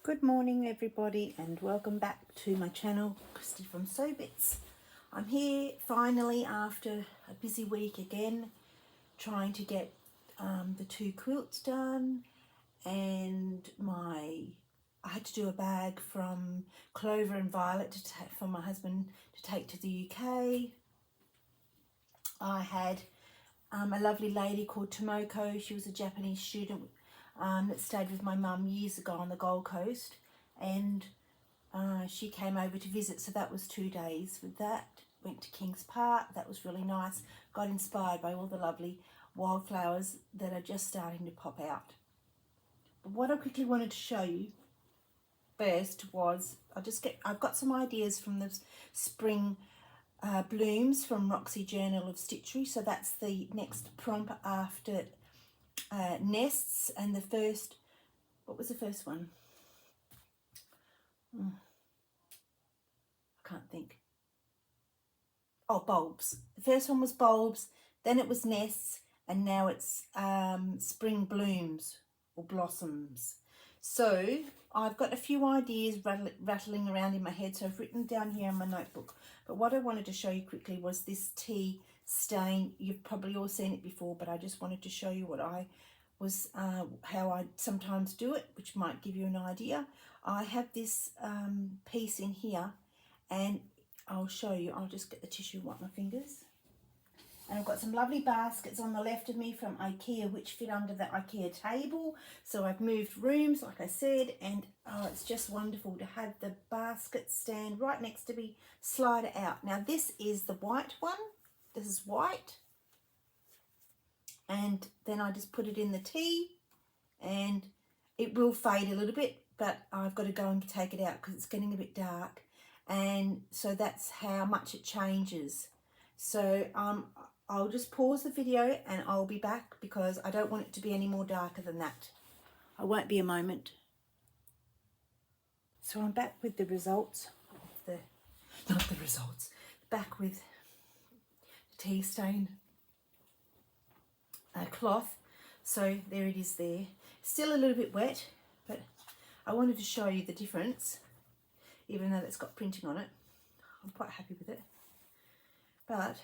Good morning everybody and welcome back to my channel, Kristy from Sewbits. I'm here finally after a busy week again, trying to get the two quilts done, and I had to do a bag from Clover and Violet for my husband to take to the UK. I had a lovely lady called Tomoko. She was a Japanese student that stayed with my mum years ago on the Gold Coast, and she came over to visit, so that was 2 days with that. Went to Kings Park, that was really nice. Got inspired by all the lovely wildflowers that are just starting to pop out. But what I quickly wanted to show you first was I've got some ideas from the spring blooms from Roxy Journal of Stitchery. So that's the next prompt after nests, and the first, what was the first one? I can't think. Oh, bulbs. The first one was bulbs, then it was nests, and now it's spring blooms or blossoms. So I've got a few ideas rattling around in my head, so I've written down here in my notebook. But what I wanted to show you quickly was this tea stain. You've probably all seen it before, but I just wanted to show you what I was, how I sometimes do it, which might give you an idea. I have this piece in here, and I'll show you. I'll just get the tissue and wipe my fingers. And I've got some lovely baskets on the left of me from IKEA, which fit under the IKEA table. So I've moved rooms, like I said, and oh, it's just wonderful to have the basket stand right next to me, slide it out. Now this is the white one. This is white. And then I just put it in the tea, and it will fade a little bit, but I've got to go and take it out because it's getting a bit dark. And so that's how much it changes. So I'll just pause the video and I'll be back because I don't want it to be any more darker than that. I won't be a moment. So I'm back with the results of back with the tea stain cloth. So there it is there. Still a little bit wet, but I wanted to show you the difference, even though it's got printing on it. I'm quite happy with it. But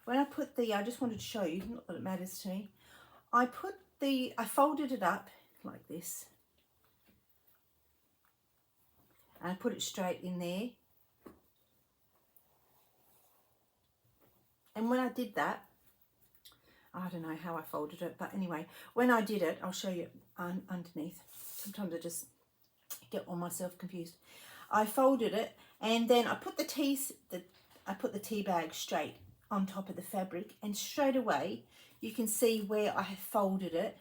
when I put I just wanted to show you, not that it matters to me, I folded it up like this, and I put it straight in there. And when I did that, I don't know how I folded it, but anyway, when I did it, I'll show you underneath. Sometimes I just get all myself confused. I folded it, and then I put the tea bag straight on top of the fabric, and straight away you can see where I have folded it,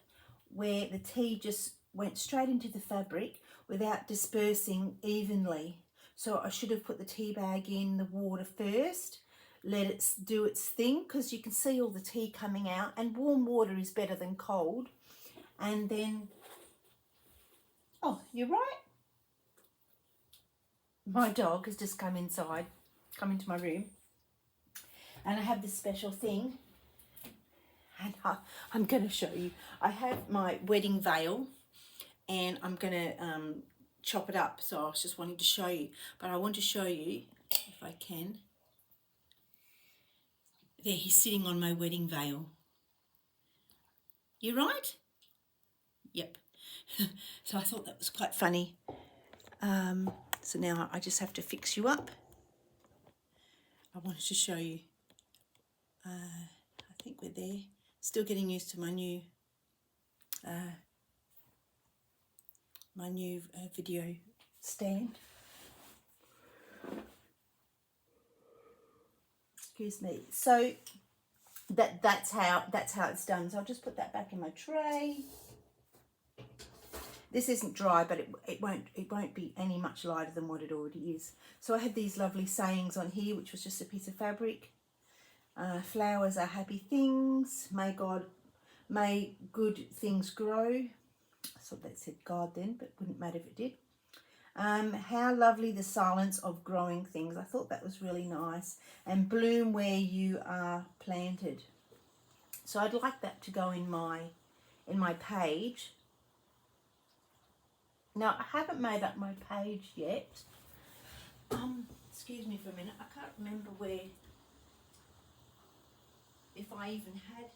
where the tea just went straight into the fabric without dispersing evenly. So I should have put the tea bag in the water first, let it do its thing, because you can see all the tea coming out, and warm water is better than cold. And then, oh, you're right, my dog has just come into my room, and I have this special thing, and I'm going to show you. I have my wedding veil, and I'm going to chop it up, so I was just wanting to show you. But I want to show you, if I can. There, he's sitting on my wedding veil. You right? Yep. So I thought that was quite funny. So now I just have to fix you up. I wanted to show you. I think we're there. Still getting used to my new video stand. Excuse me. So that's how it's done. So I'll just put that back in my tray. This isn't dry, but it won't be any much lighter than what it already is. So I had these lovely sayings on here, which was just a piece of fabric. Flowers are happy things. May good things grow. I thought that said God then, but wouldn't matter if it did. How lovely the silence of growing things. I thought that was really nice. And bloom where you are planted. So I'd like that to go in my page. Now, I haven't made up my page yet. Excuse me for a minute. I can't remember if I even had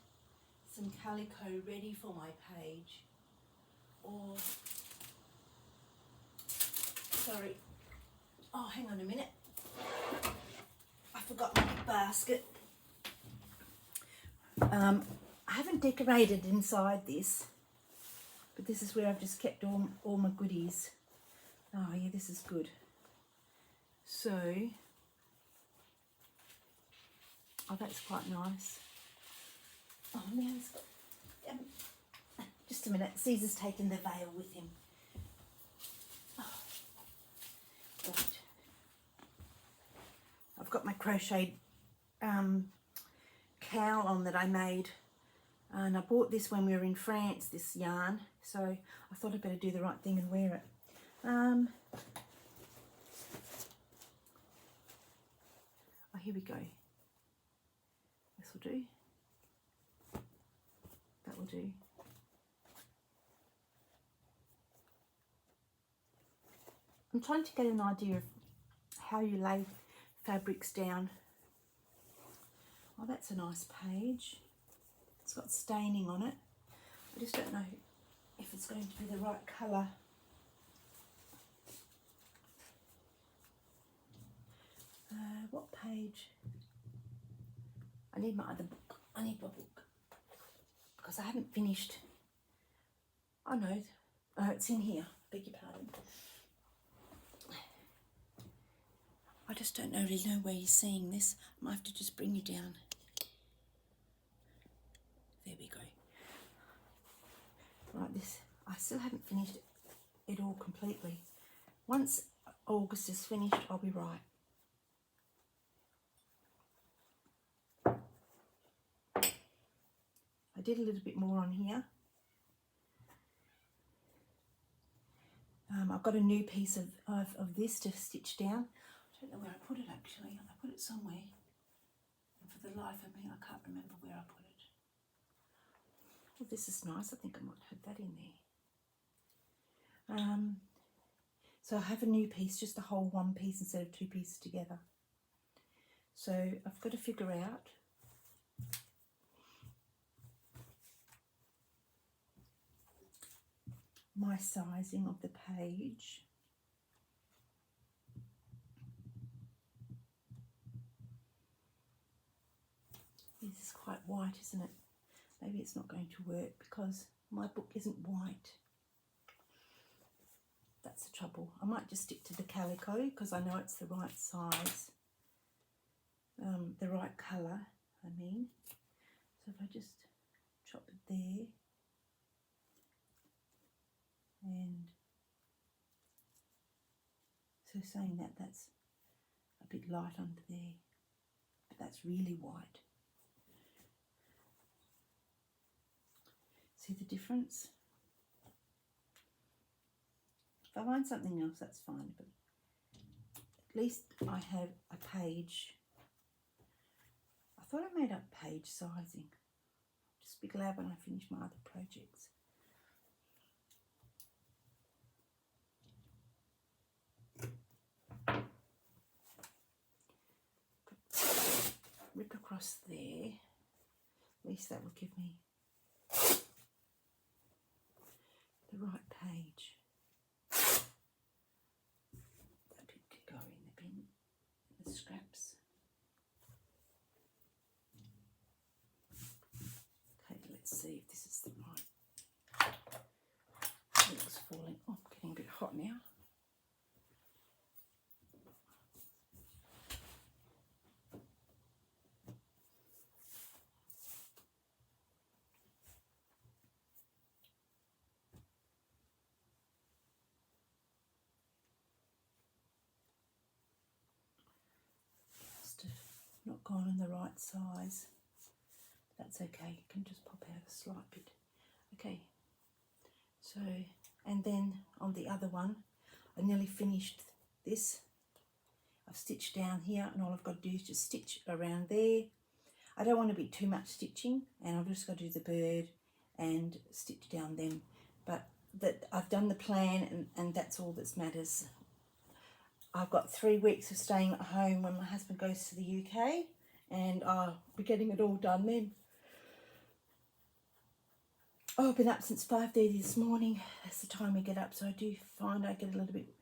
some calico ready for my page, or, sorry, oh, hang on a minute. I forgot my basket. I haven't decorated inside this, but this is where I've just kept all my goodies. Oh yeah, this is good. So, oh, that's quite nice. Oh, now it's got, just a minute, Caesar's taken the veil with him. Oh, right. I've got my crocheted cowl on that I made, and I bought this when we were in France, this yarn, so I thought I'd better do the right thing and wear it. Oh, here we go. This will do. That will do. I'm trying to get an idea of how you lay fabrics down. Oh, that's a nice page. It's got staining on it. I just don't know if it's going to be the right colour. What page? I need my other book. I need my book, because I haven't finished. Oh no, it's in here. Beg your pardon. I just don't really know where you're seeing this. I might have to just bring you down. There we go. Right, this, I still haven't finished it all completely. Once August is finished, I'll be right. I did a little bit more on here. I've got a new piece of this to stitch down. I don't know where I put it actually. I put it somewhere, and for the life of me I can't remember where I put it. Well, this is nice. I think I might have that in there. So I have a new piece, just a whole one piece instead of two pieces together. So I've got to figure out my sizing of the page. This is quite white, isn't it? Maybe it's not going to work because my book isn't white. That's the trouble. I might just stick to the calico because I know it's the right size, the right colour, I mean. So if I just chop it there, and so saying that, that's a bit light under there, but that's really white. See the difference? If I find something else, that's fine, but at least I have a page. I thought I made up page sizing. Just be glad when I finish my other projects. Rip across there. At least that will give me the right page. That bit could go in the bin, the scraps. Okay, let's see if this is the right. It's falling. Oh, getting a bit hot now. Not gone in the right size. That's okay, you can just pop out a slight bit. Okay, so, and then on the other one, I nearly finished this. I've stitched down here, and all I've got to do is just stitch around there. I don't want to be too much stitching, and I've just got to do the bird and stitch down them. But that I've done the plan, and that's all that matters. I've got 3 weeks of staying at home when my husband goes to the UK, and I'll be getting it all done then. Oh, I've been up since 5:30 this morning. That's the time we get up, so I do find I get a little bit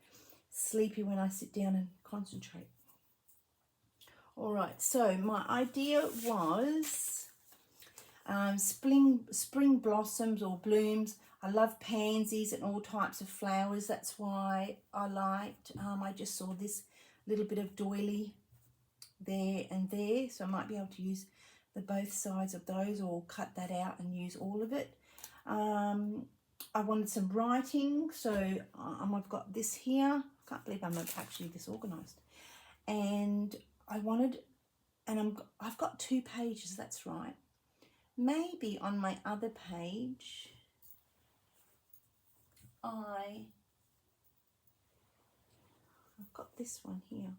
sleepy when I sit down and concentrate. All right, so my idea was spring blossoms or blooms. I love pansies and all types of flowers. That's why I liked, I just saw this little bit of doily there and there, so I might be able to use the both sides of those, or cut that out and use all of it. I wanted some writing, so I've got this here. I can't believe I'm not actually this organised. And I wanted, and I've got 2 pages, that's right. Maybe on my other page, I've got this one here.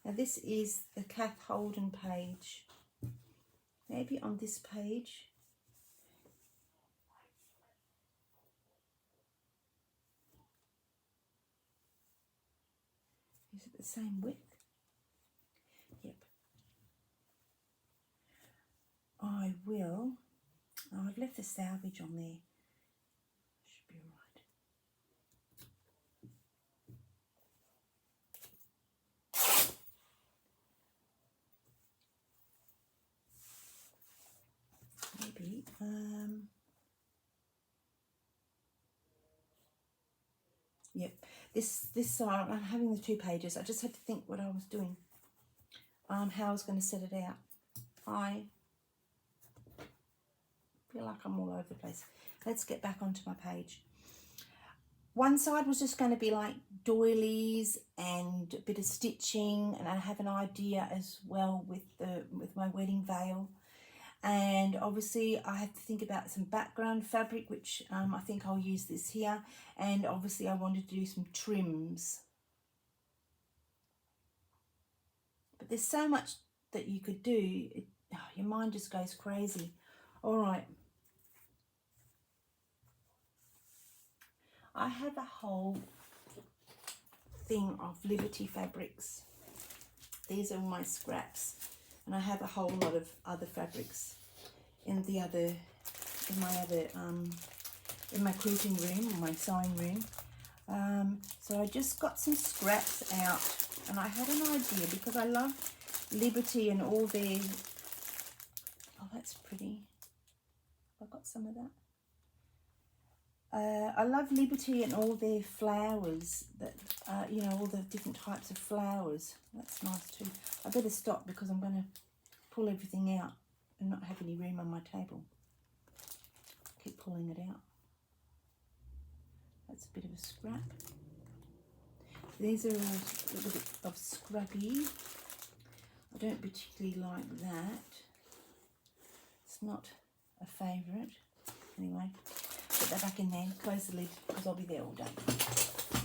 Now this is the Kath Holden page. Maybe on this page, is it the same width? Yep. I will. Oh, I've left the salvage on there. Should be right. Maybe. Yep. This I'm having the 2 pages. I just had to think what I was doing. How I was going to set it out. I feel like I'm all over the place. Let's get back onto my page. One side was just going to be like doilies and a bit of stitching, and I have an idea as well with my wedding veil. And obviously I have to think about some background fabric, which I think I'll use this here. And obviously I wanted to do some trims. But there's so much that you could do. Your mind just goes crazy. All right. I have a whole thing of Liberty fabrics. These are my scraps. And I have a whole lot of other fabrics in my quilting room, or my sewing room. So I just got some scraps out, and I had an idea because I love Liberty and all their, oh, that's pretty. I got some of that. I love Liberty and all their flowers, that you know, all the different types of flowers. That's nice too. I better stop because I'm going to pull everything out and not have any room on my table. Keep pulling it out. That's a bit of a scrap. These are all a little bit of scrappy. I don't particularly like that. It's not a favourite. Anyway, put that back in there, close the lid because I'll be there all day.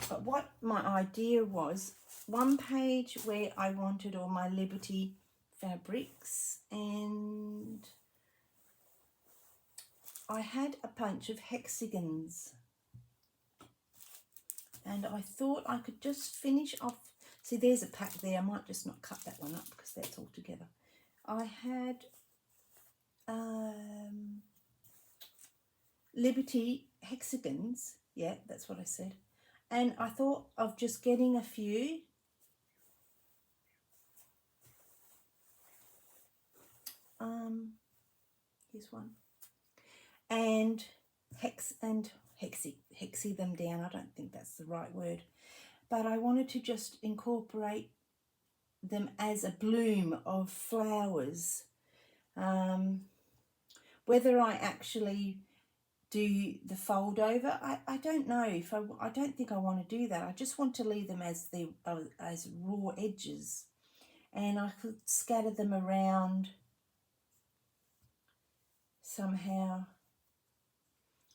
But what my idea was, one page where I wanted all my Liberty fabrics, and I had a bunch of hexagons, and I thought I could just finish off. See, there's a pack there. I might just not cut that one up because that's all together. I had Liberty hexagons, yeah, that's what I said, and I thought of just getting a few here's one, and hexy them down. I don't think that's the right word, but I wanted to just incorporate them as a bloom of flowers. Whether I actually do the fold over, I don't know. If I don't think I want to do that. I just want to leave them as as raw edges, and I could scatter them around somehow.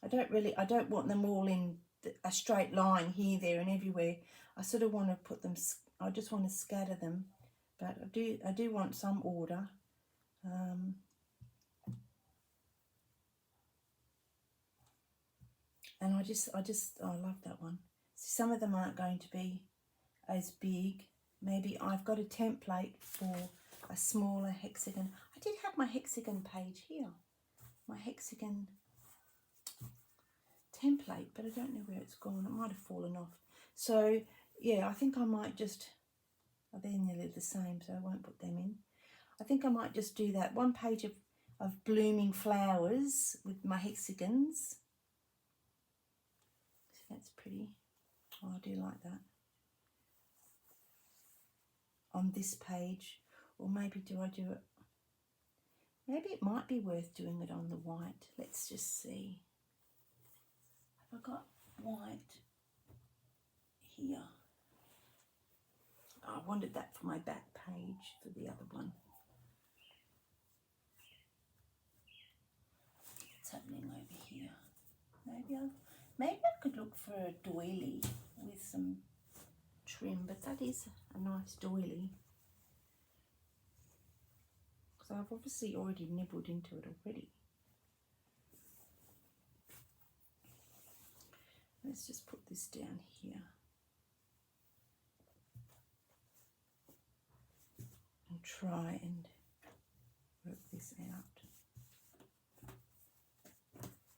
I don't want them all in a straight line here, there and everywhere. I sort of want to put them, I just want to scatter them, but I do want some order. And I love that one. Some of them aren't going to be as big. Maybe I've got a template for a smaller hexagon. I did have my hexagon page here, my hexagon template, but I don't know where it's gone. It might have fallen off. So yeah, I think I might just, they're nearly the same, so I won't put them in. I think I might just do that. One page of blooming flowers with my hexagons. So that's pretty. Oh, I do like that. On this page, or maybe do I do it? Maybe it might be worth doing it on the white. Let's just see. Have I got white here? I wanted that for my back page for the other one. What's happening over here? Maybe I could look for a doily with some trim, but that is a nice doily. So I've obviously already nibbled into it already. Let's just put this down here. And try and work this out.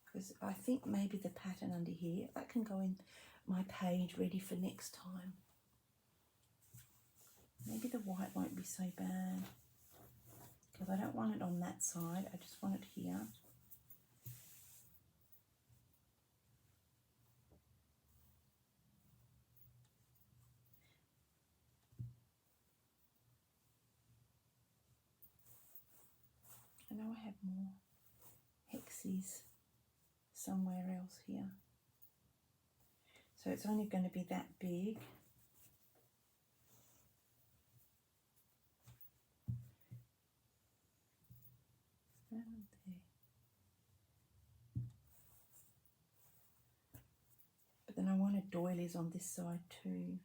Because I think maybe the pattern under here, that can go in my page ready for next time. Maybe the white won't be so bad. Because I don't want it on that side, I just want it here. I know I have more hexes somewhere else here. So it's only going to be that big. There. But then I wanted doilies on this side too.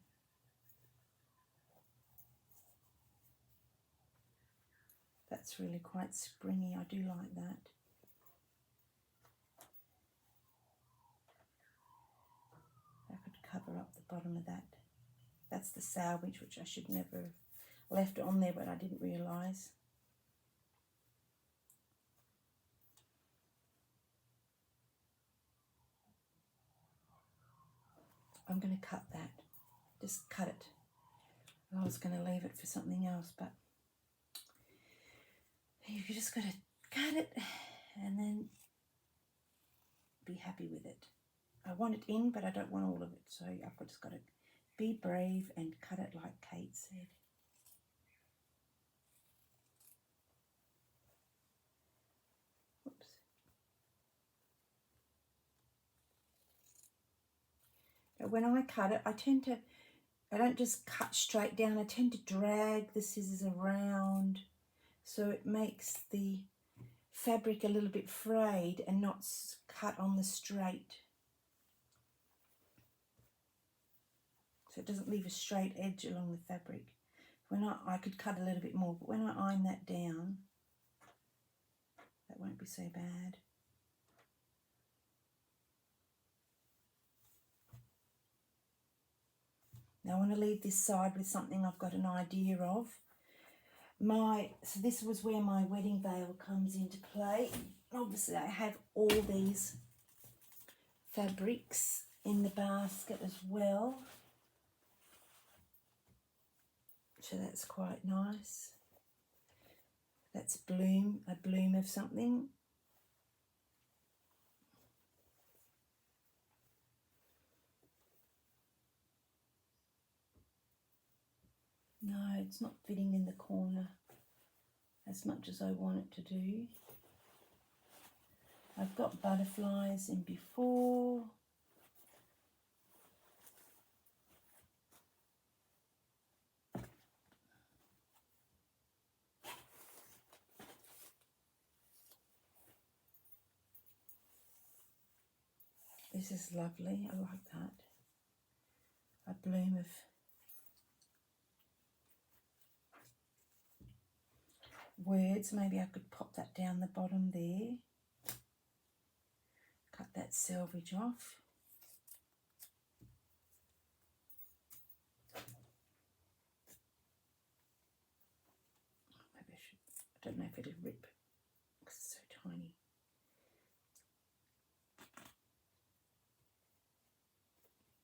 That's really quite springy. I do like that. I could cover up the bottom of that. That's the salvage, which I should never have left on there, but I didn't realise. I'm going to cut that. Just cut it. I was going to leave it for something else, but you just got to cut it and then be happy with it. I want it in, but I don't want all of it, so I've just got to be brave and cut it like Kate said. Whoops. But when I cut it, I don't just cut straight down, I tend to drag the scissors around so it makes the fabric a little bit frayed and not cut on the straight. So it doesn't leave a straight edge along the fabric. When I could cut a little bit more, but when I iron that down, that won't be so bad. Now I want to leave this side with something I've got an idea of. So this was where my wedding veil comes into play. Obviously I have all these fabrics in the basket as well. So that's quite nice. That's a bloom of something. No, it's not fitting in the corner as much as I want it to do. I've got butterflies in before. This is lovely, I like that. A bloom of words, maybe I could pop that down the bottom there. Cut that selvage off. I don't know if it'll rip because it's so tiny.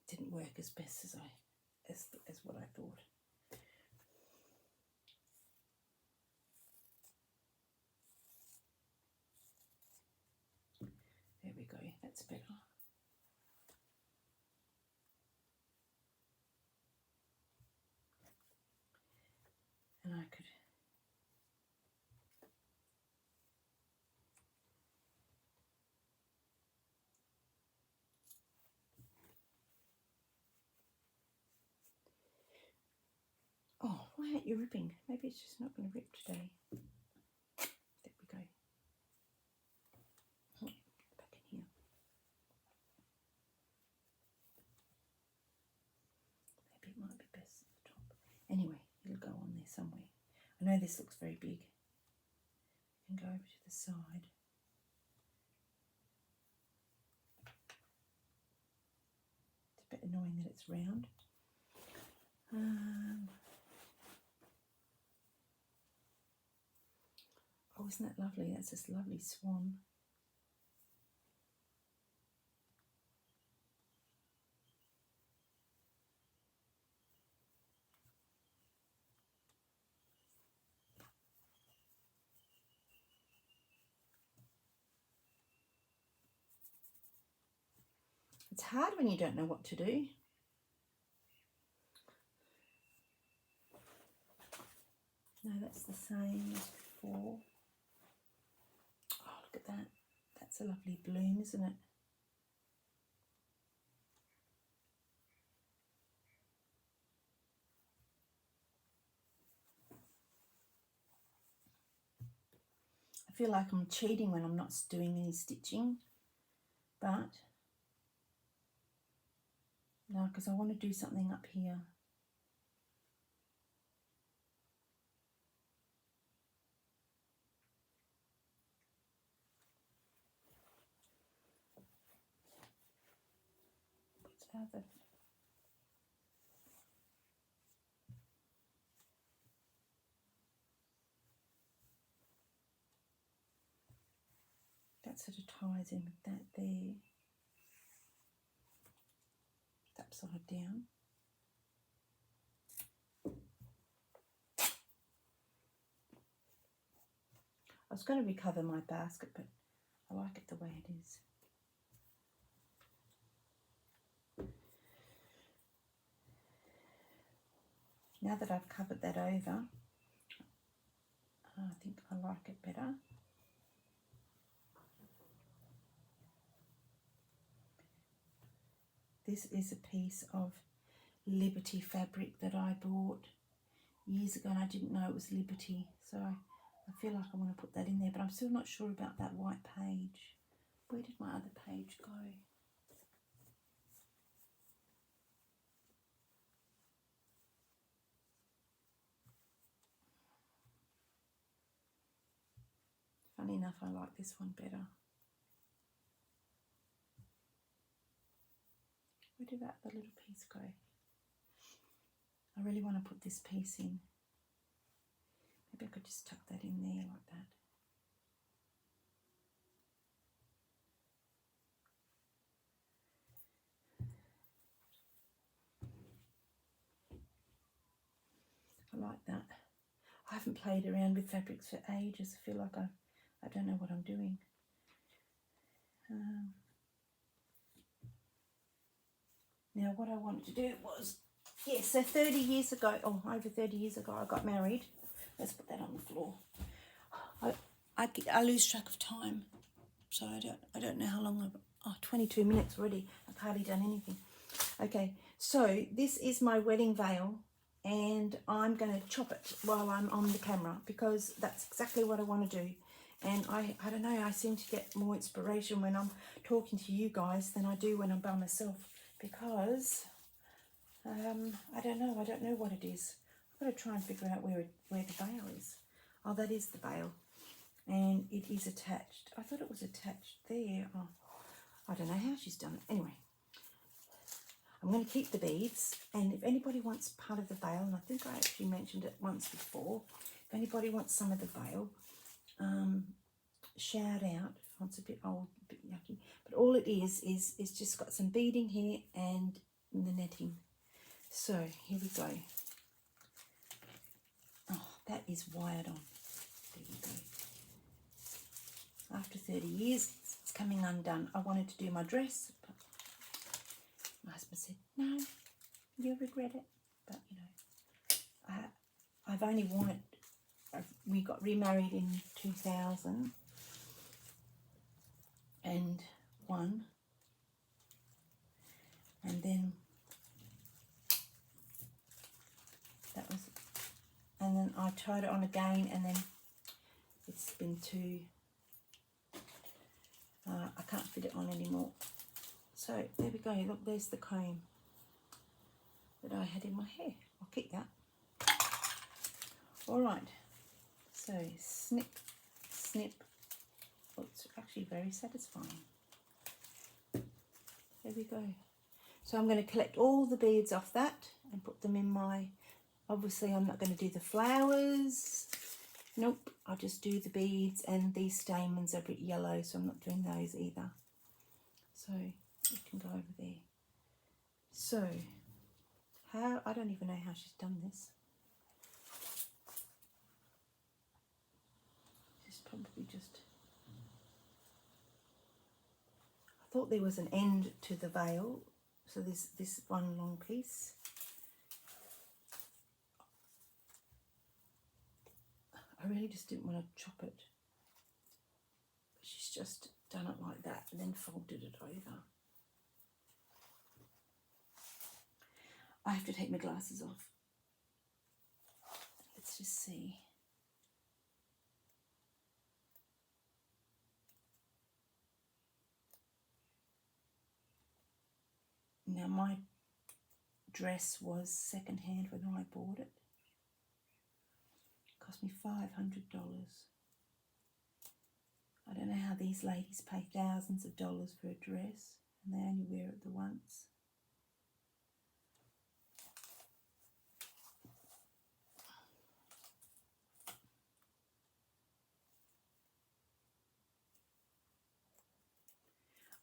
Didn't work as best as what I thought. There we go, that's better. And I could oh, why aren't you ripping? Maybe it's just not going to rip today. There we go. Back in here. Maybe it might be best at the top. Anyway, it'll go on there somewhere. I know this looks very big. You can go over to the side. It's a bit annoying that it's round. Oh, isn't that lovely? That's this lovely swan. It's hard when you don't know what to do. No, that's the same as before. Oh, look at that. That's a lovely bloom, isn't it? I feel like I'm cheating when I'm not doing any stitching, but no, because I want to do something up here. Other. That sort of ties in with that there. It's upside down. I was going to recover my basket, but I like it the way it is. Now that I've covered that over, I think I like it better. This is a piece of Liberty fabric that I bought years ago, and I didn't know it was Liberty, so I feel like I want to put that in there, but I'm still not sure about that white page. Where did my other page go? Funny enough, I like this one better. Where did that the little piece go? I really want to put this piece in. Maybe I could just tuck that in there like that. I like that. I haven't played around with fabrics for ages. I feel like I don't know what I'm doing. Now what I wanted to do was, yeah, so 30 years ago, oh, over 30 years ago, I got married. Let's put that on the floor. I lose track of time, so I don't know how long I've, 22 minutes already. I've hardly done anything. Okay, so this is my wedding veil, and I'm going to chop it while I'm on the camera because that's exactly what I want to do. And I don't know, I seem to get more inspiration when I'm talking to you guys than I do when I'm by myself, because I don't know what it is. I've got to try and figure out where the veil is. Oh, that is the veil, and it is attached. I thought it was attached there. Oh, I don't know how she's done it. Anyway, I'm going to keep the beads, and if anybody wants part of the veil, and I think I actually mentioned it once before, If anybody wants some of the veil, shout out. Oh, it's a bit old, a bit yucky. But all it is just got some beading here and the netting. So here we go. Oh, that is wired on. There you go. After 30 years, it's coming undone. I wanted to do my dress, but my husband said, no, you'll regret it. But, you know, I've only worn it. We got remarried in 2001. And then that was, and then I tried it on again, and then it's been too, I can't fit it on anymore. So there we go. Look, there's the comb that I had in my hair. I'll keep that. All right. So snip, snip. Oh, it's actually very satisfying. There we go. So I'm going to collect all the beads off that and put them in my, obviously I'm not going to do the flowers. Nope, I'll just do the beads, and these stamens are a bit yellow, so I'm not doing those either. So you can go over there. So how, I don't even know how she's done this. She's probably just, I thought there was an end to the veil, so there's this one long piece. I really just didn't want to chop it. But she's just done it like that and then folded it over. I have to take my glasses off. Let's just see. Now my dress was second-hand when I bought it. It cost me $500. I don't know how these ladies pay thousands of dollars for a dress and they only wear it the once.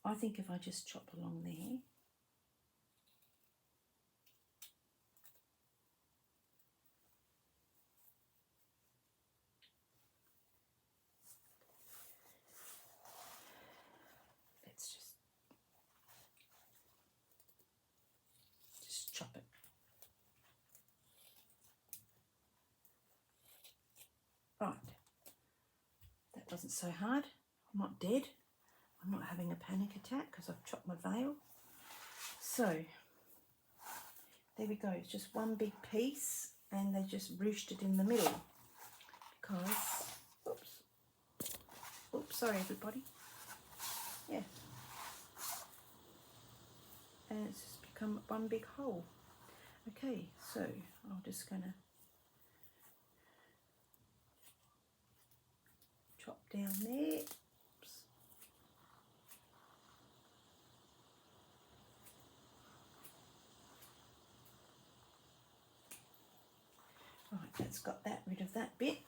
I think if I just chop along there, let's just chop it. Right, that wasn't so hard. I'm not dead. I'm not having a panic attack because I've chopped my veil. So there we go. It's just one big piece, and they just ruched it in the middle because, oops, sorry everybody. Yeah, and it's just become one big hole. Okay, so I'm just gonna chop down there. Right, that's got that, rid of that bit.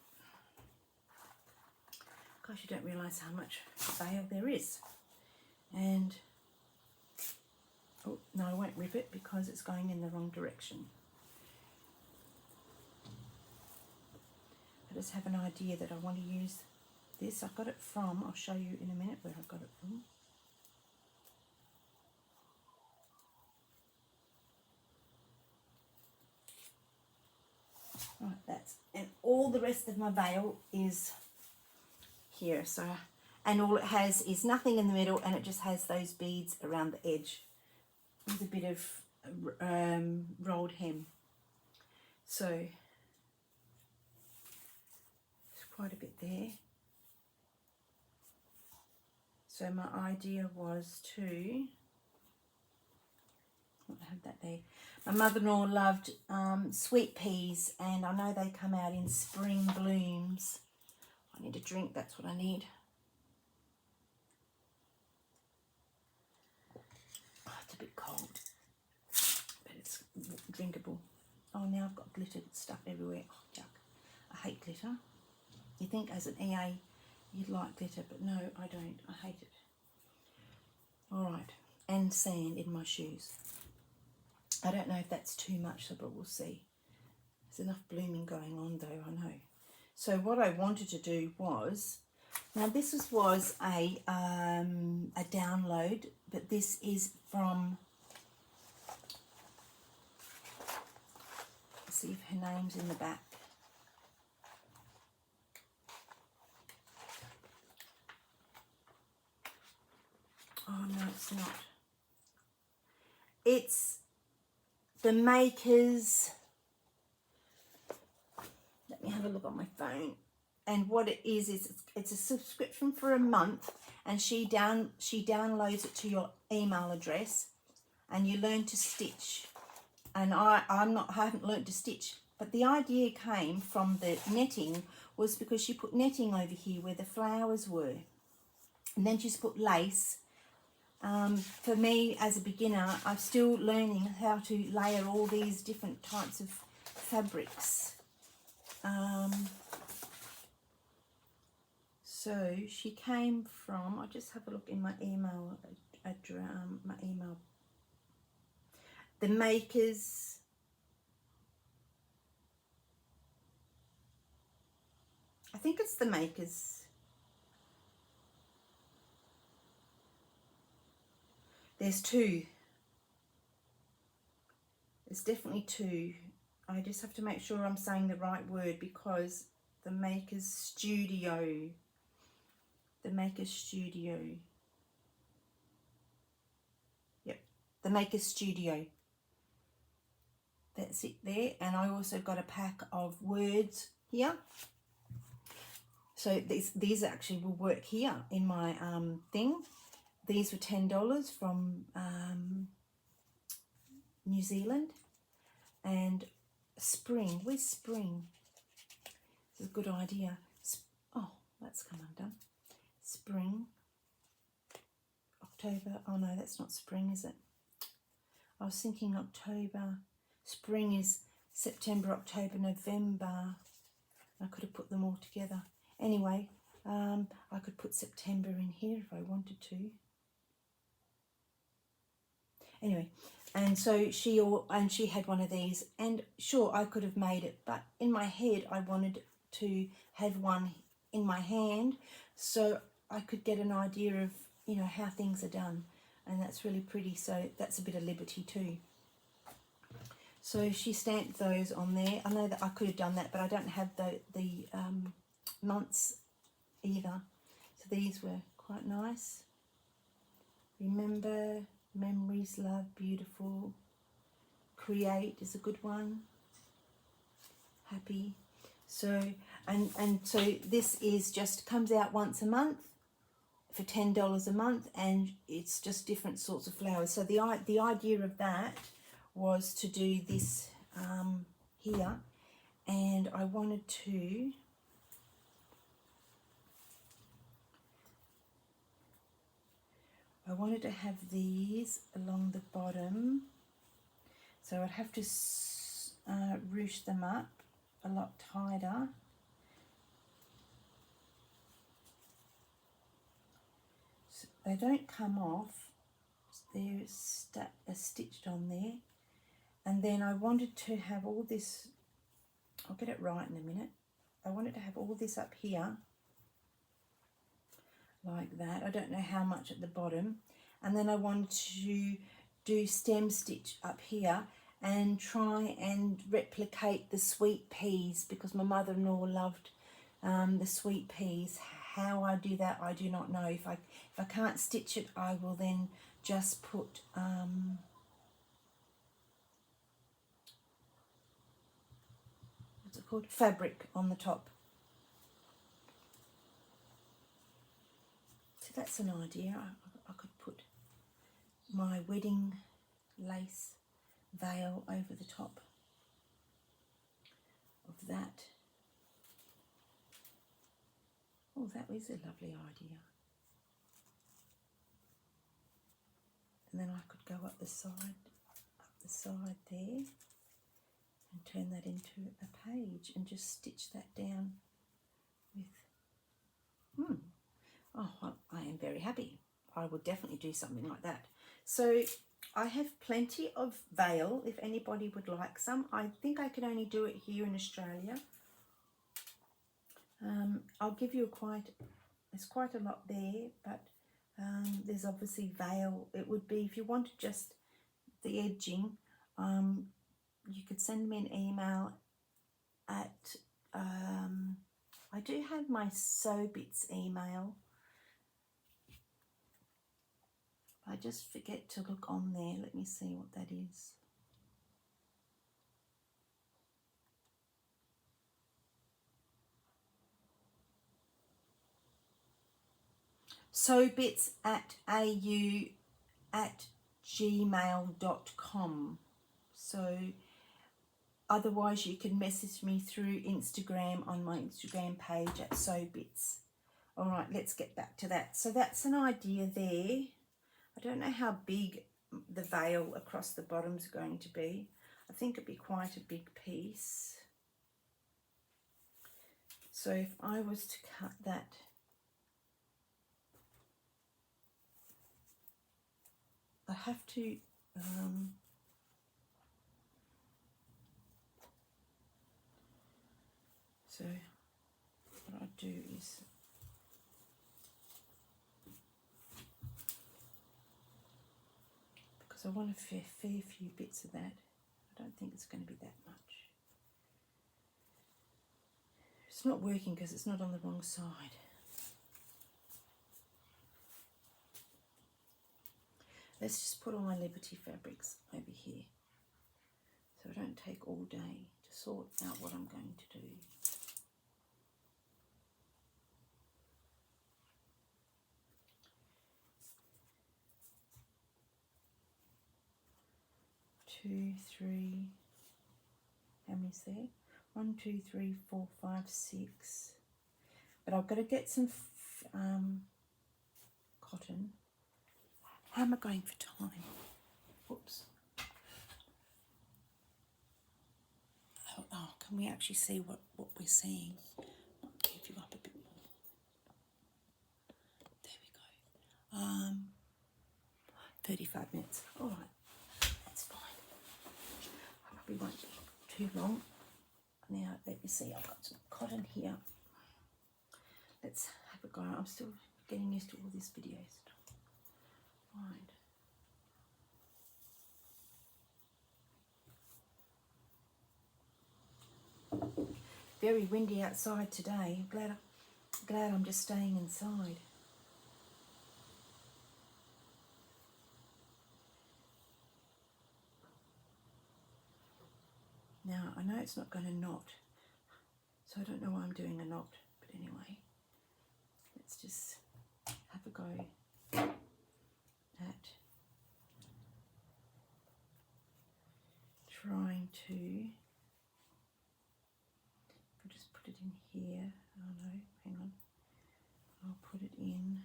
Gosh, you don't realise how much veil there is. And, oh, no, I won't rip it because it's going in the wrong direction. I just have an idea that I want to use this. I got it from, I'll show you in a minute where I got it from. Right, that's, and all the rest of my veil is here. So, and all it has is nothing in the middle, and it just has those beads around the edge with a bit of rolled hem. So there's quite a bit there. So my idea was to, I have that there. My mother-in-law loved sweet peas, and I know they come out in spring blooms. I need a drink, that's what I need. Oh, it's a bit cold, but it's drinkable. Oh, now I've got glittered stuff everywhere. Oh, yuck. I hate glitter. You think as an EA you'd like glitter, but no, I don't. I hate it. Alright, and sand in my shoes. I don't know if that's too much, but we'll see. There's enough blooming going on though, I know. So what I wanted to do was, now this was a download, but this is from, let's see if her name's in the back. Oh no, it's not. It's the makers. Let me have a look on my phone. And what it is it's a subscription for a month, and she downloads it to your email address, and you learn to stitch. And I haven't learned to stitch, but the idea came from the netting, was because she put netting over here where the flowers were, and then she's put lace. For me as a beginner, I'm still learning how to layer all these different types of fabrics. So she came from, I'll just have a look in my email the makers, I think it's the makers. There's two. There's definitely two. I just have to make sure I'm saying the right word, because the Makers Studio. The Makers Studio. Yep, the Makers Studio. That's it there. And I also got a pack of words here. So these actually will work here in my thing. These were $10 from New Zealand. And spring, where's spring? This is a good idea. Oh, that's come undone. Spring, October. Oh no, that's not spring, is it? I was thinking October. Spring is September, October, November. I could have put them all together. Anyway, I could put September in here if I wanted to. Anyway, and so she had one of these, and sure, I could have made it, but in my head I wanted to have one in my hand so I could get an idea of, you know, how things are done, and that's really pretty. So that's a bit of liberty too. So she stamped those on there. I know that I could have done that, but I don't have the months either. So these were quite nice. Remember, memories, love, beautiful. Create is a good one. Happy. So and so this is just comes out once a month for $10 a month, and it's just different sorts of flowers. So the idea of that was to do this here, and I wanted to have these along the bottom, so I'd have to ruche them up a lot tighter. So they don't come off, they're stitched on there. And then I wanted to have all this, I'll get it right in a minute. I wanted to have all this up here, like that. I don't know how much at the bottom. And then I wanted to do stem stitch up here and try and replicate the sweet peas, because my mother-in-law loved the sweet peas. How I do that, I do not know. If I can't stitch it, I will then just put what's it called? Fabric on the top. So that's an idea. I could put my wedding lace veil over the top of that. Oh, that was a lovely idea. And then I could go up the side there and turn that into a page and just stitch that down with, oh, well, I am very happy. I will definitely do something like that. So I have plenty of vail if anybody would like some. I think I can only do it here in Australia. I'll give you there's quite a lot there, but there's obviously vail. It would be, if you wanted just the edging, you could send me an email at, I do have my Sewbits email. I just forget to look on there. Let me see what that is. Sewbits@gmail.com. So otherwise you can message me through Instagram on my Instagram page at Sewbits. All right, let's get back to that. So that's an idea there. I don't know how big the vail across the bottom is going to be. I think it'd be quite a big piece. So if I was to cut that, I have to so what I do is because I want a fair few bits of that. I don't think it's going to be that much. It's not working because it's not on the wrong side. Let's just put all my Liberty fabrics over here so I don't take all day to sort out what I'm going to do. Two, three, how many's there? 1, 2, 3, 4, 5, 6. But I've got to get some cotton. How am I going for time? Whoops. Oh, can we actually see what we're seeing? I'll give you up a bit more. There we go. 35 minutes. All right, that's fine. I probably won't be too long. Now, let me see. I've got some cotton here. Let's have a go. I'm still getting used to all this video stuff. Right. Very windy outside today. Glad I'm just staying inside. Now, I know it's not going to knot, so I don't know why I'm doing a knot, but anyway, let's just have a go at trying to, I'll just put it in here. Oh no, hang on, I'll put it in.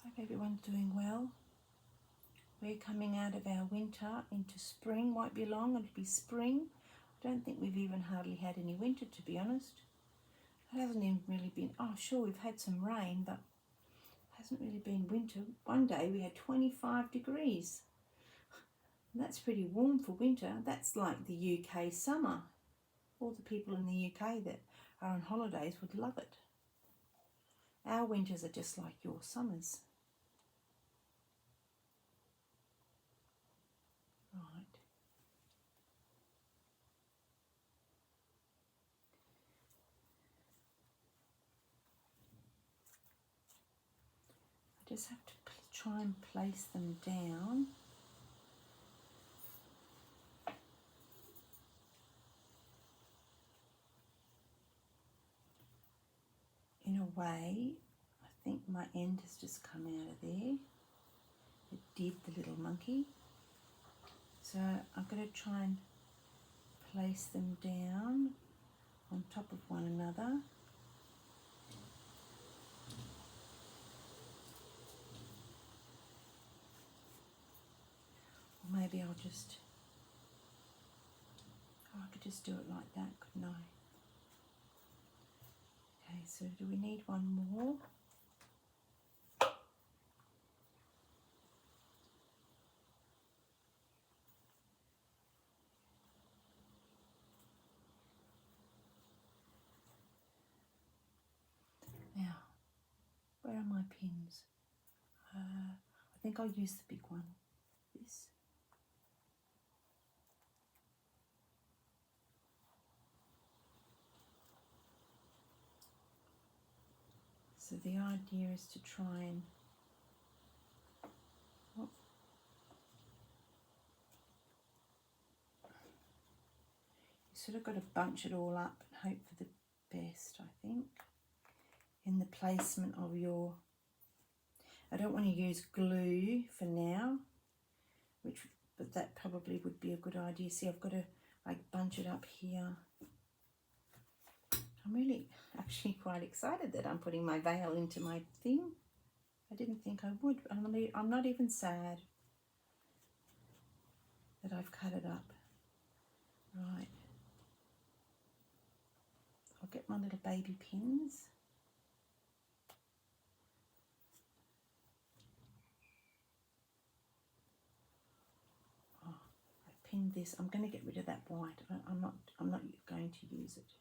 Hope everyone's doing well. We're coming out of our winter into spring. Won't be long, it'll be spring. I don't think we've even hardly had any winter, to be honest. It hasn't even really been, oh sure, we've had some rain, but it hasn't really been winter. One day we had 25 degrees. And that's pretty warm for winter. That's like the UK summer. All the people in the UK that are on holidays would love it. Our winters are just like your summers. Right. I just have to try and place them down. In a away. I think my end has just come out of there. It did, the little monkey. So I'm going to try and place them down on top of one another. Or maybe I'll just, oh, I could just do it like that, couldn't I? Okay, so do we need one more? Now, where are my pins? I think I'll use the big one, this. So the idea is to try and, oh, you sort of got to bunch it all up and hope for the best, I think, in the placement of your, I don't want to use glue for now, but that probably would be a good idea. See, I've got to like bunch it up here. I'm really actually quite excited that I'm putting my veil into my thing. I didn't think I would. I'm not even sad that I've cut it up. Right. I'll get my little baby pins. Oh, I pinned this. I'm going to get rid of that white. I'm not going to use it.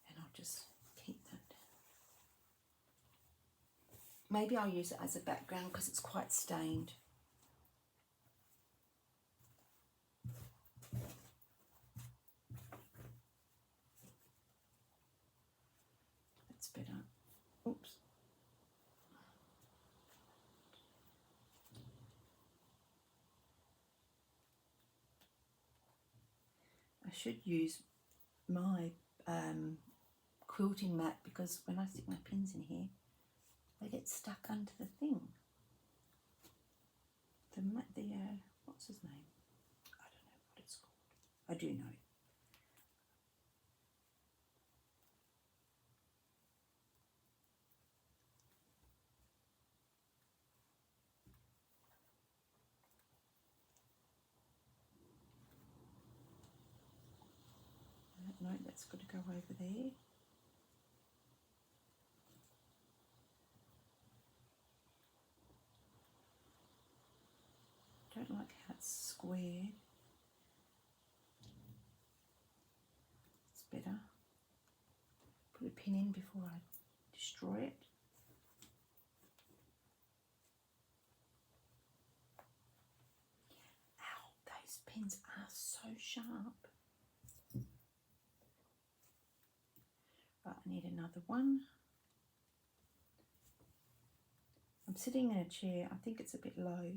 And I'll just keep that. Maybe I'll use it as a background because it's quite stained. That's better. Oops. I should use my quilting mat because when I stick my pins in here, they get stuck under the thing. What's his name? I don't know what it's called. I do know. No, that's got to go over there. Don't like how it's squared. It's better. Put a pin in before I destroy it. Ow, those pins are so sharp. Right, I need another one. I'm sitting in a chair. I think it's a bit low.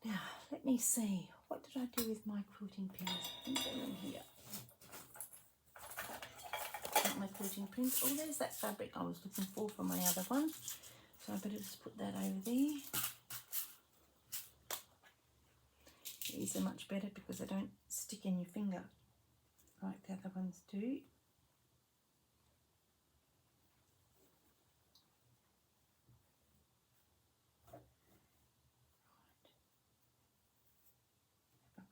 Now, let me see. What did I do with my quilting pins? I think they're in here. Got my quilting pins. Oh, there's that fabric I was looking for my other one. So I better just put that over there. These are much better because they don't stick in your finger like the other ones do.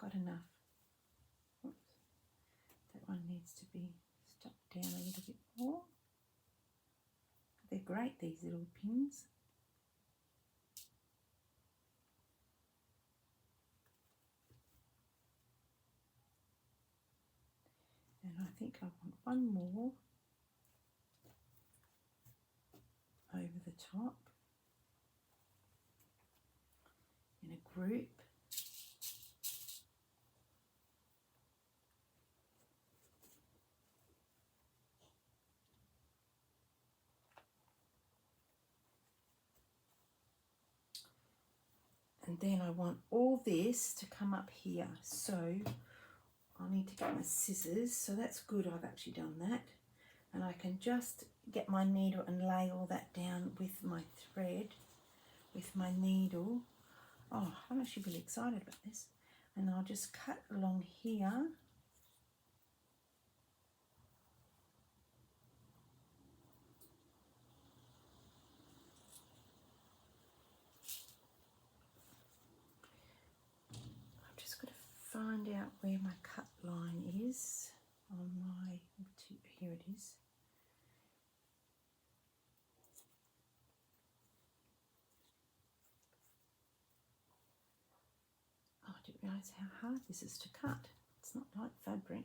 Got enough. Oops. That one needs to be stuck down a little bit more. They're great, these little pins. And I think I want one more over the top. group. And then I want all this to come up here. So I need to get my scissors. So that's good, I've actually done that. And I can just get my needle and lay all that down with my thread, with my needle. Oh, I'm actually really excited about this. And I'll just cut along here. I've just got to find out where my cut line is on my, here it is. Oh, I didn't realise how hard this is to cut. It's not like fabric.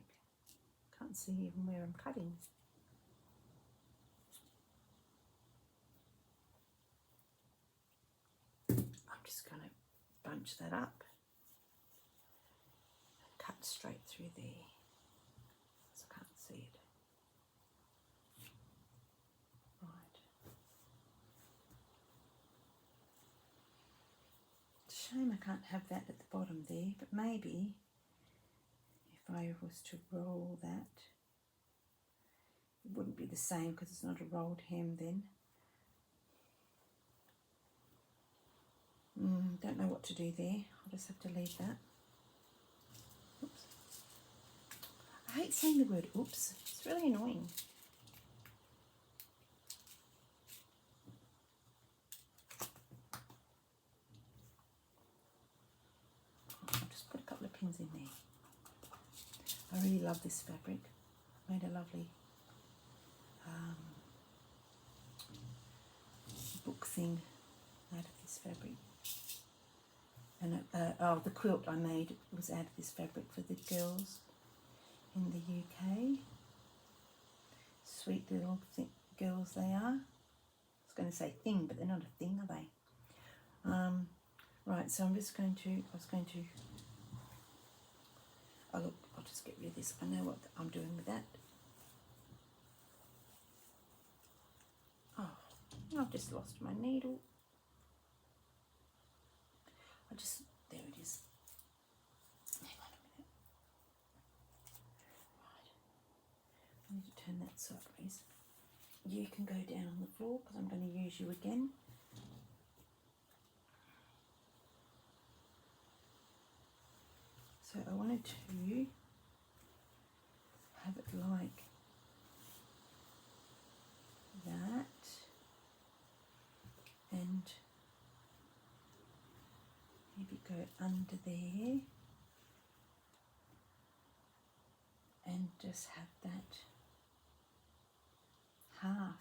Can't see even where I'm cutting. I'm just going to bunch that up and cut straight through there, so I can't see it. Right. It's a shame I can't have that at the bottom there, but maybe if I was to roll that, it wouldn't be the same because it's not a rolled hem then. Don't know what to do there. I'll just have to leave that. Oops. I hate saying the word oops. It's really annoying. I'll just put a couple of pins in there. I really love this fabric. I made a lovely book thing out of this fabric. And oh, the quilt I made was out of this fabric for the girls in the UK. Sweet little girls they are. I was going to say thing, but they're not a thing, are they? Right, so I'm just going to, oh look, I'll just get rid of this. I know what I'm doing with that. Oh, I've just lost my needle. There it is. Hang on a minute. Right. I need to turn that sideways. You can go down on the floor because I'm going to use you again. So I wanted to have it like that. And maybe go under there and just have that half.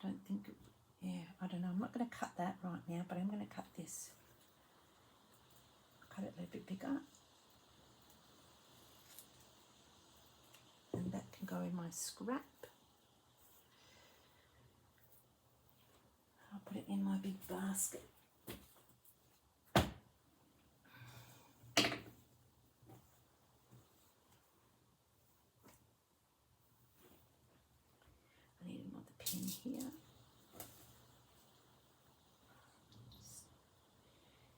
I don't think, yeah, I don't know. I'm not going to cut that right now, but I'm going to cut this. I'll cut it a little bit bigger. And that can go in my scrap. I'll put it in my big basket. Here.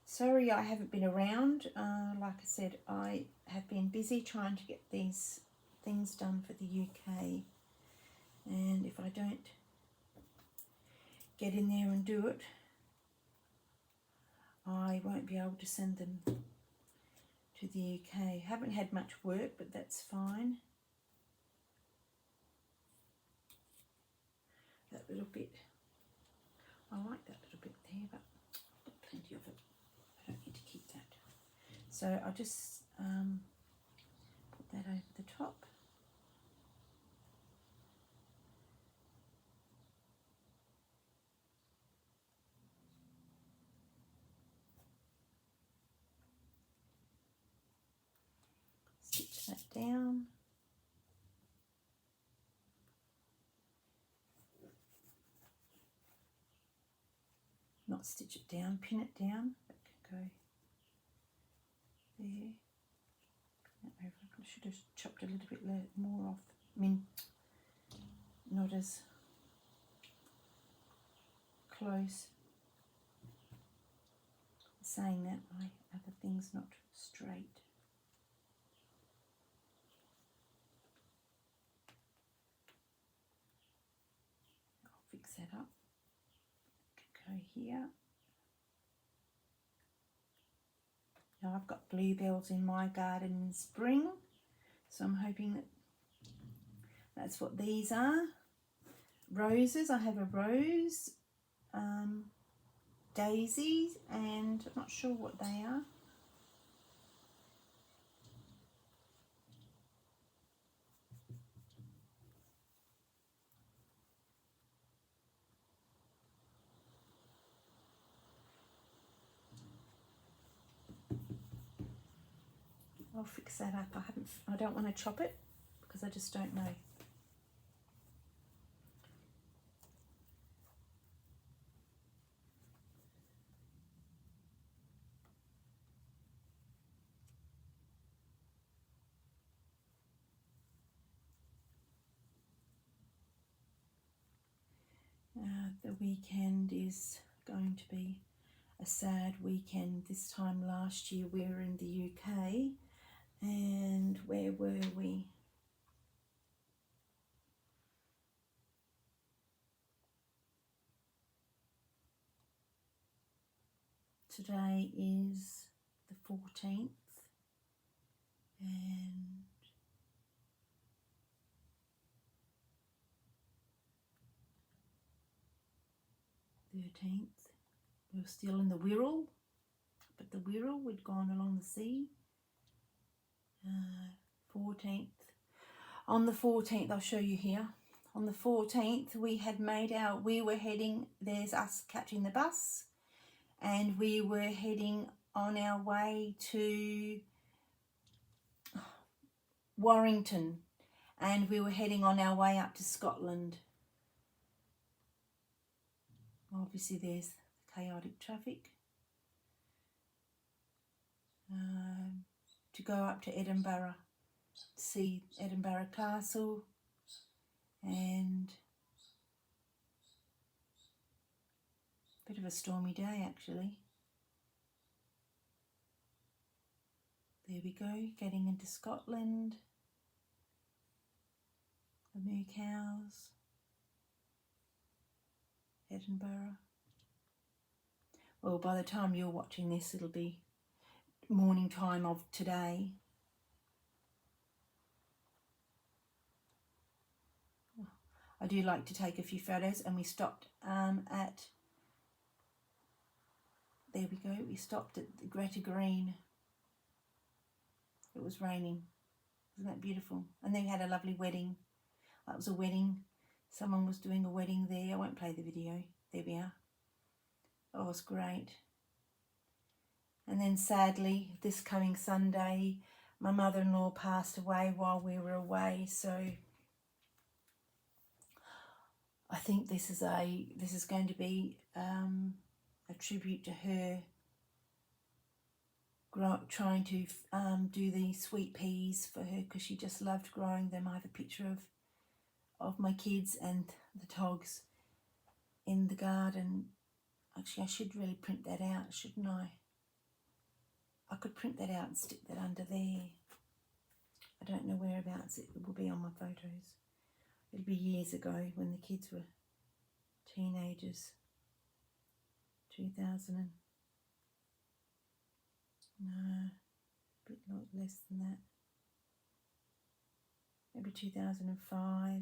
Sorry I haven't been around. Like I said, I have been busy trying to get these things done for the UK, and if I don't get in there and do it, I won't be able to send them to the UK. Haven't had much work, but that's fine. That little bit, I like that little bit there, but I've got plenty of it. I don't need to keep that. So I'll just put that over the top. Stitch that down. Not stitch it down, pin it down. That can go there. I should have chopped a little bit more off. I mean, not as close. Saying that, my other thing's not straight. I'll fix that up. Go here. Now I've got bluebells in my garden in spring, so I'm hoping that that's what these are. Roses, I have a rose, daisies, and I'm not sure what they are. I'll fix that up. I don't want to chop it because I just don't know. The weekend is going to be a sad weekend. This time last year we were in the UK, and where were we? Today is the 14th, and we were still in the Wirral, but the Wirral, we'd gone along the sea. 14th. On the 14th, I'll show you here. On the 14th, we were heading, there's us catching the bus, and we were heading on our way to Warrington, and we were heading on our way up to Scotland. Obviously there's chaotic traffic. To go up to Edinburgh, see Edinburgh Castle, and a bit of a stormy day actually. There we go, getting into Scotland, the moo cows, Edinburgh. Well, by the time you're watching this, it'll be morning time of today. I do like to take a few photos, and we stopped there we go, we stopped at the Greta Green. It was raining. Isn't that beautiful? And then we had a lovely wedding. That was a wedding. Someone was doing a wedding there. I won't play the video. There we are. Oh, it was great. And then sadly, this coming Sunday, my mother-in-law passed away while we were away. So I think this is going to be a tribute to her. Trying to do the sweet peas for her, because she just loved growing them. I have a picture of my kids and the togs in the garden. Actually, I should really print that out, shouldn't I? I could print that out and stick that under there. I don't know whereabouts it will be on my photos. It'll be years ago when the kids were teenagers. 2000 no, a bit less than that. Maybe 2005.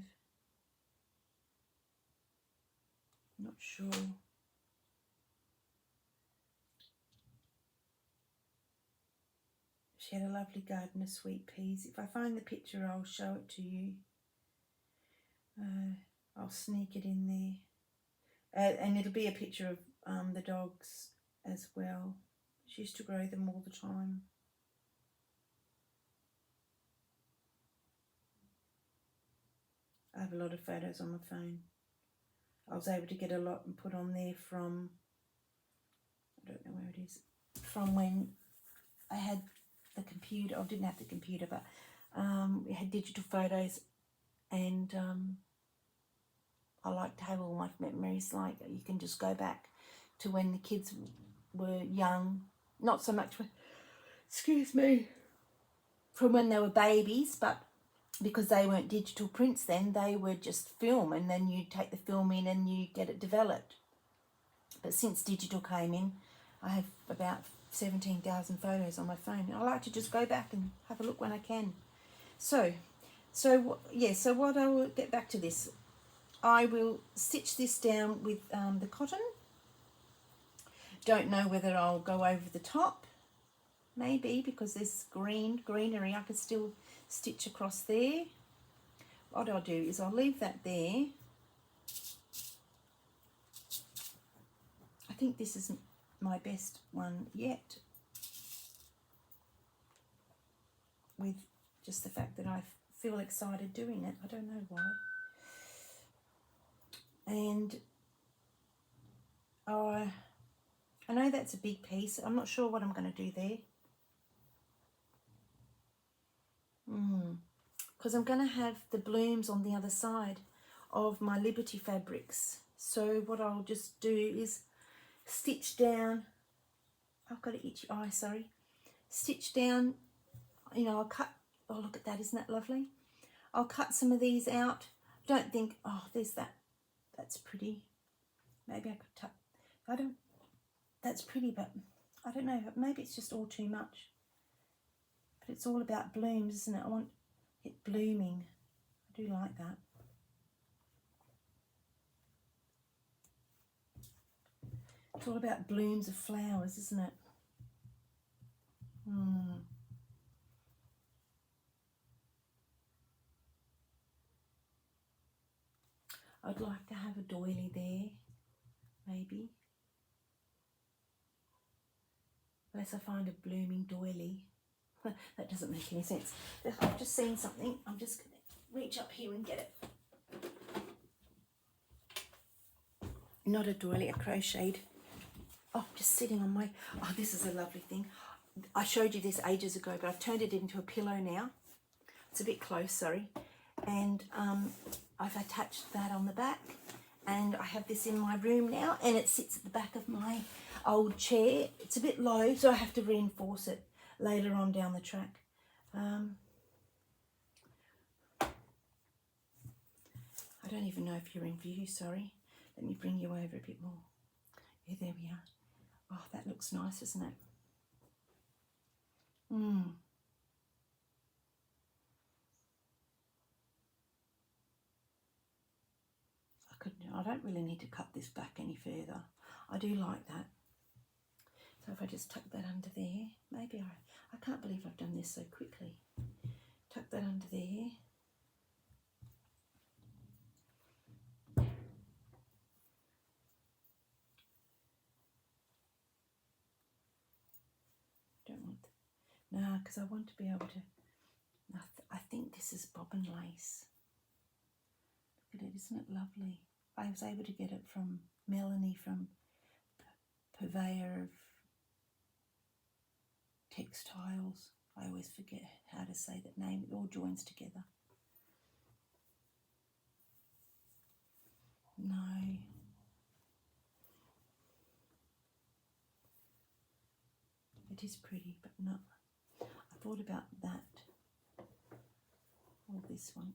I'm not sure. She had a lovely garden of sweet peas. If I find the picture, I'll show it to you. I'll sneak it in there. And it'll be a picture of the dogs as well. She used to grow them all the time. I have a lot of photos on my phone. I was able to get a lot and put on there from, I don't know where it is, from when I had the computer, or didn't have the computer, but we had digital photos, and I like to have all my memories. Like, you can just go back to when the kids were young, not so much when, excuse me, from when they were babies, but because they weren't digital prints then, they were just film, and then you take the film in and you get it developed. But since digital came in, I have about 17,000 photos on my phone. I like to just go back and have a look when I can. So what I will get back to this. I will stitch this down with the cotton. Don't know whether I'll go over the top. Maybe, because there's greenery. I could still stitch across there. What I'll do is I'll leave that there. I think this isn't my best one yet, with just the fact that I feel excited doing it. I don't know why. And I know that's a big piece. I'm not sure what I'm going to do there. Because I'm going to have the blooms on the other side of my Liberty fabrics. So what I'll just do is stitch down. I've got an itchy eye, sorry. Stitch down, you know, I'll cut. Oh, look at that, isn't that lovely? I'll cut some of these out. Don't think, oh, there's that. That's pretty. Maybe I could tuck. I don't. That's pretty, but I don't know. Maybe it's just all too much. But it's all about blooms, isn't it? I want it blooming. I do like that. It's all about blooms of flowers, isn't it? I'd like to have a doily there, maybe. Unless I find a blooming doily. That doesn't make any sense. I've just seen something. I'm just going to reach up here and get it. Not a doily, a crocheted. Oh, just sitting on my... Oh, this is a lovely thing. I showed you this ages ago, but I've turned it into a pillow now. It's a bit close, sorry. And I've attached that on the back. And I have this in my room now, and it sits at the back of my old chair. It's a bit low, so I have to reinforce it later on down the track. I don't even know if you're in view, sorry. Let me bring you over a bit more. Yeah, there we are. Oh, that looks nice, isn't it? I don't really need to cut this back any further. I do like that. So if I just tuck that under there, maybe I can't believe I've done this so quickly. Tuck that under there. Don't want, no, because I want to be able to, I think this is bobbin lace. Look at it, isn't it lovely? I was able to get it from Melanie from Purveyor of Textiles. I always forget how to say that name. It all joins together. No. It is pretty, but not. I thought about that. Or this one.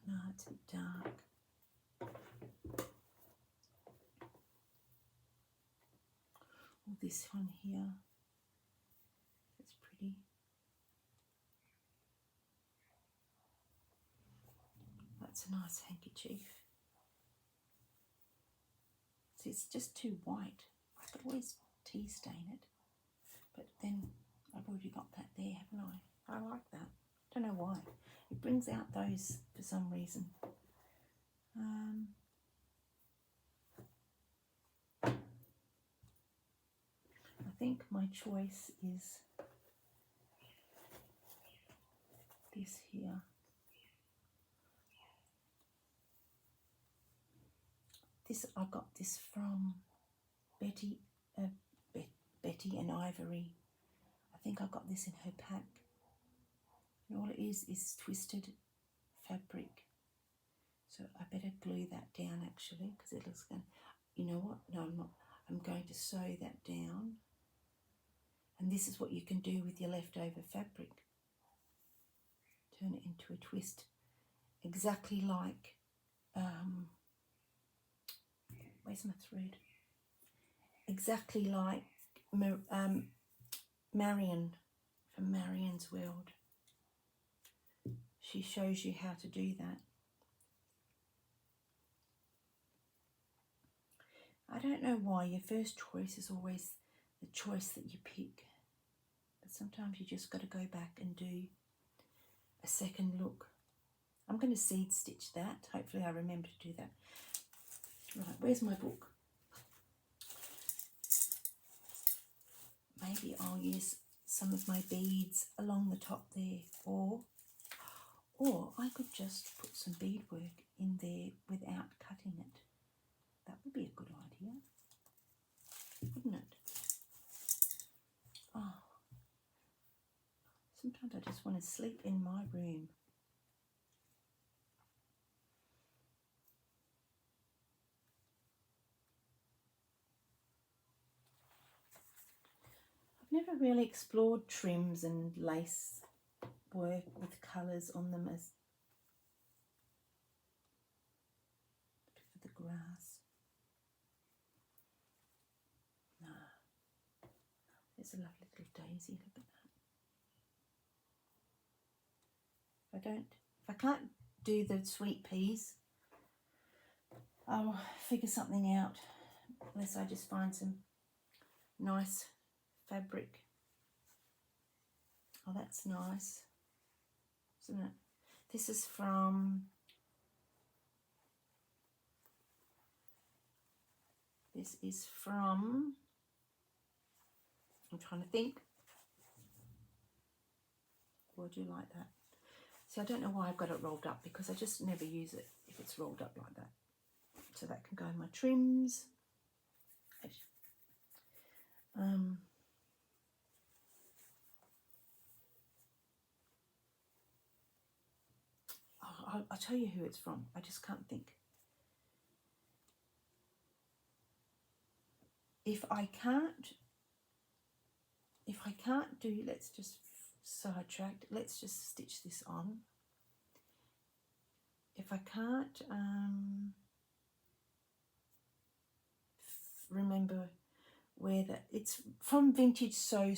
No, it's a bit dark. Or this one here. It's pretty. That's a nice handkerchief. See, it's just too white. I could always tea stain it. But then I've already got that there, haven't I? I like that. Don't know why. It brings out those for some reason. I think my choice is this here. This I got this from Betty velvety and ivory. I think I got this in her pack. And all it is twisted fabric. So I better glue that down actually, because it looks going. You know what? No, I'm not. I'm going to sew that down. And this is what you can do with your leftover fabric. Turn it into a twist, exactly like. Where's my thread? Exactly like Marion from Marion's World. She shows you how to do that. I don't know why your first choice is always the choice that you pick, but sometimes you just got to go back and do a second look. I'm going to seed stitch that. Hopefully I remember to do that. Right, where's my book? Maybe I'll use some of my beads along the top there, or I could just put some beadwork in there without cutting it. That would be a good idea, wouldn't it? Oh, sometimes I just want to sleep in my room. I've never really explored trims and lace work with colours on them as for the grass. No. There's a lovely little daisy, look at that. If I can't do the sweet peas, I'll figure something out, unless I just find some nice fabric. Oh, that's nice, isn't it? This is from I'm trying to think. Would you like that? See, I don't know why I've got it rolled up, because I just never use it if it's rolled up like that. So that can go in my trims. I'll tell you who it's from. I just can't think. If I can't do, let's just sidetrack. Let's just stitch this on. If I can't remember where that, it's from Vintage Sew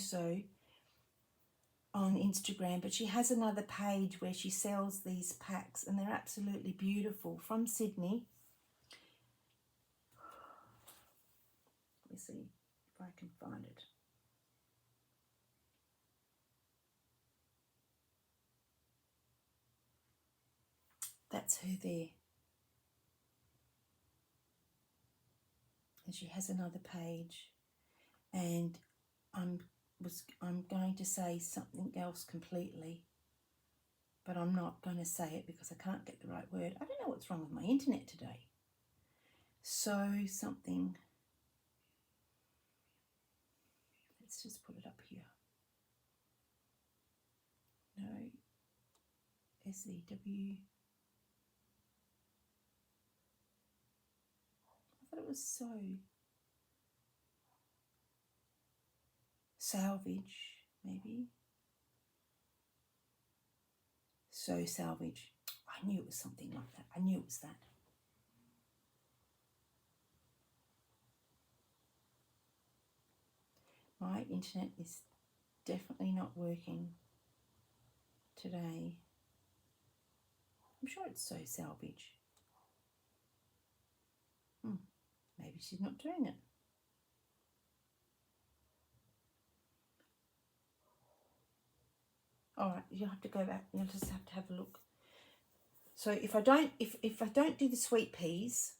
on Instagram, but she has another page where she sells these packs, and they're absolutely beautiful, from Sydney. Let me see if I can find it. That's her there. And she has another page, and I'm going to say something else completely, but I'm not going to say it because I can't get the right word. I don't know what's wrong with my internet today. So something. Let's just put it up here. No. SEW. I thought it was so. Salvage, maybe. So salvage. I knew it was something like that. I knew it was that. My internet is definitely not working today. I'm sure it's so salvage. Maybe she's not doing it. All right, you'll have to go back. You'll just have to have a look. So if I don't do the sweet peas,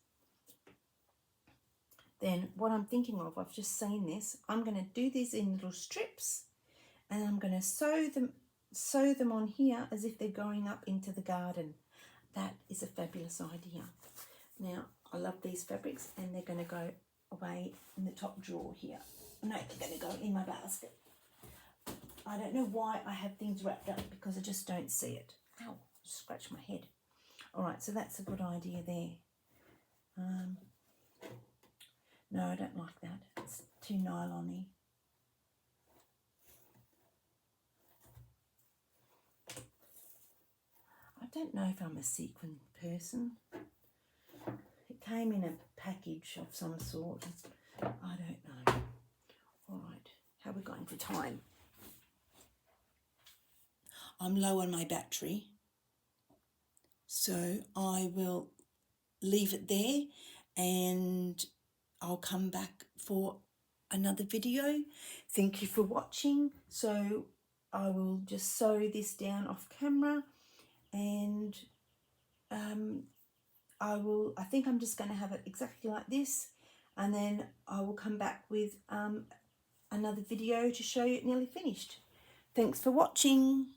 then what I'm thinking of, I've just seen this. I'm going to do these in little strips, and I'm going to sew them on here as if they're going up into the garden. That is a fabulous idea. Now I love these fabrics, and they're going to go away in the top drawer here. No, they're going to go in my basket. I don't know why I have things wrapped up, because I just don't see it. Ow, scratch my head. All right, so that's a good idea there. No, I don't like that. It's too nylon-y. I don't know if I'm a sequin person. It came in a package of some sort. I don't know. All right, how are we going for time? I'm low on my battery, so I will leave it there and I'll come back for another video. Thank you for watching. So I will just sew this down off camera, and I think I'm just going to have it exactly like this, and then I will come back with another video to show you it nearly finished. Thanks for watching.